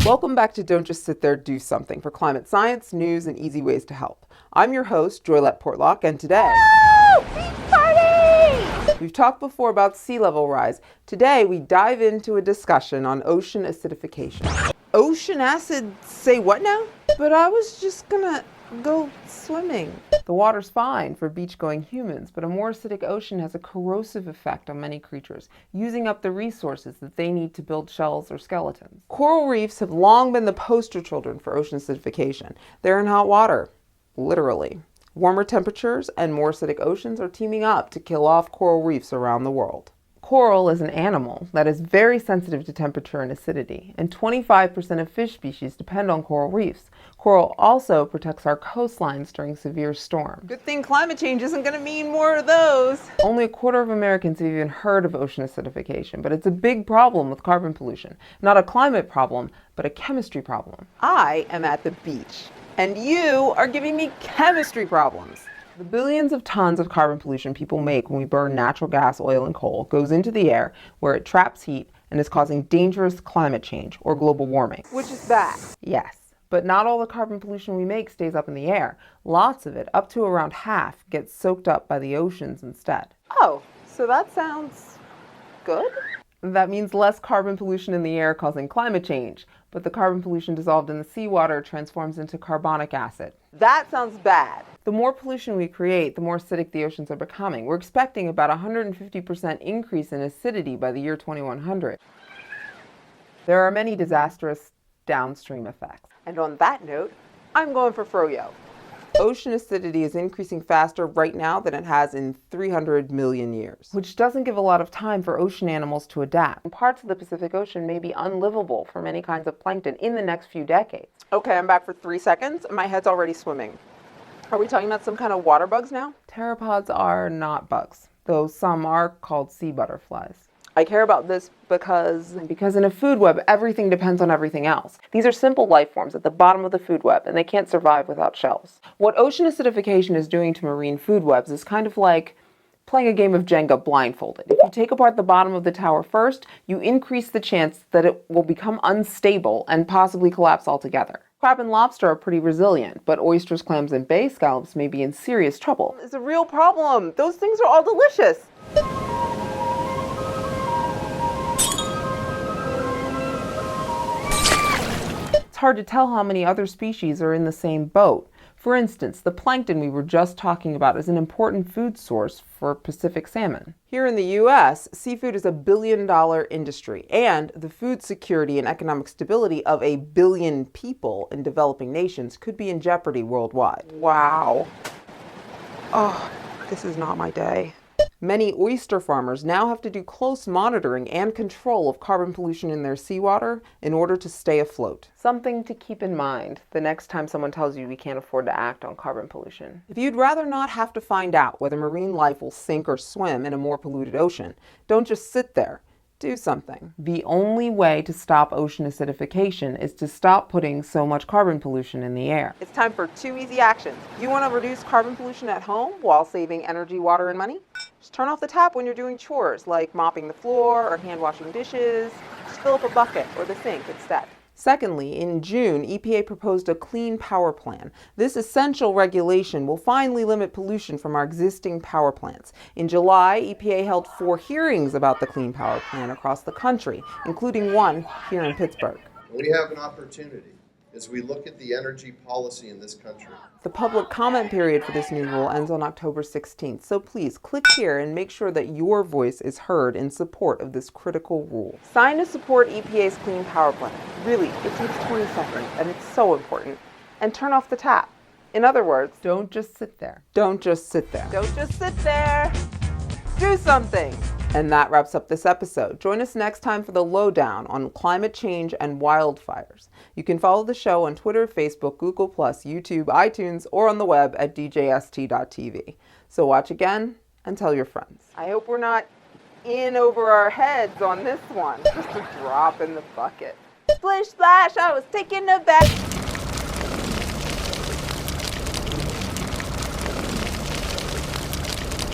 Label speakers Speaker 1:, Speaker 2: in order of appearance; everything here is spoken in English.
Speaker 1: Welcome back to Don't Just Sit There, Do Something for climate science, news, and easy ways to help. I'm your host, Joylette Portlock, and today...
Speaker 2: Woo! Beach party!
Speaker 1: We've talked before about sea level rise. Today, we dive into a discussion on ocean acidification. Ocean acid, say what now? But I was just gonna go swimming. The water's fine for beach-going humans, but a more acidic ocean has a corrosive effect on many creatures, using up the resources that they need to build shells or skeletons. Coral reefs have long been the poster children for ocean acidification. They're in hot water, literally. Warmer temperatures and more acidic oceans are teaming up to kill off coral reefs around the world. Coral is an animal that is very sensitive to temperature and acidity, and 25% of fish species depend on coral reefs. Coral also protects our coastlines during severe storms. Good thing climate change isn't going to mean more of those. Only a quarter of Americans have even heard of ocean acidification, but it's a big problem with carbon pollution. Not a climate problem, but a chemistry problem. I am at the beach, and you are giving me chemistry problems. The billions of tons of carbon pollution people make when we burn natural gas, oil, and coal goes into the air where it traps heat and is causing dangerous climate change or global warming. Which is bad. Yes, but not all the carbon pollution we make stays up in the air. Lots of it, up to around half, gets soaked up by the oceans instead. Oh, so that sounds good? That means less carbon pollution in the air causing climate change, but the carbon pollution dissolved in the seawater transforms into carbonic acid. That sounds bad. The more pollution we create, the more acidic the oceans are becoming. We're expecting about a 150% increase in acidity by the year 2100. There are many disastrous downstream effects. And on that note, I'm going for froyo. Ocean acidity is increasing faster right now than it has in 300 million years, which doesn't give a lot of time for ocean animals to adapt. Parts of the Pacific Ocean may be unlivable for many kinds of plankton in the next few decades. Okay, I'm back for 3 seconds. My head's already swimming. Are we talking about some kind of water bugs now? Pteropods are not bugs, though some are called sea butterflies. I care about this because in a food web, everything depends on everything else. These are simple life forms at the bottom of the food web, and they can't survive without shells. What ocean acidification is doing to marine food webs is kind of like playing a game of Jenga blindfolded. If you take apart the bottom of the tower first, you increase the chance that it will become unstable and possibly collapse altogether. Crab and lobster are pretty resilient, but oysters, clams, and bay scallops may be in serious trouble. It's a real problem. Those things are all delicious. It's hard to tell how many other species are in the same boat. For instance, the plankton we were just talking about is an important food source for Pacific salmon. Here in the U.S., seafood is a billion-dollar industry, and the food security and economic stability of a billion people in developing nations could be in jeopardy worldwide. Wow. Oh, this is not my day. Many oyster farmers now have to do close monitoring and control of carbon pollution in their seawater in order to stay afloat. Something to keep in mind the next time someone tells you we can't afford to act on carbon pollution. If you'd rather not have to find out whether marine life will sink or swim in a more polluted ocean, don't just sit there. Do something. The only way to stop ocean acidification is to stop putting so much carbon pollution in the air. It's time for 2 easy actions. You want to reduce carbon pollution at home while saving energy, water, and money? Just turn off the tap when you're doing chores, like mopping the floor or hand washing dishes. Just fill up a bucket or the sink instead. Secondly, in June, EPA proposed a clean power plan. This essential regulation will finally limit pollution from our existing power plants. In July, EPA held 4 hearings about the clean power plan across the country, including one here in Pittsburgh.
Speaker 3: We have an opportunity as we look at the energy policy in this country.
Speaker 1: The public comment period for this new rule ends on October 16th, so please click here and make sure that your voice is heard in support of this critical rule. Sign to support EPA's Clean Power Plan. Really, it takes 20 seconds, and it's so important. And turn off the tap. In other words, don't just sit there. Don't just sit there. Don't just sit there. Do something. And that wraps up this episode. Join us next time for the lowdown on climate change and wildfires. You can follow the show on Twitter, Facebook, Google+, YouTube, iTunes, or on the web at djst.tv. So watch again and tell your friends. I hope we're not in over our heads on this one. Just a drop in the bucket. Splish splash, I was taking a bath.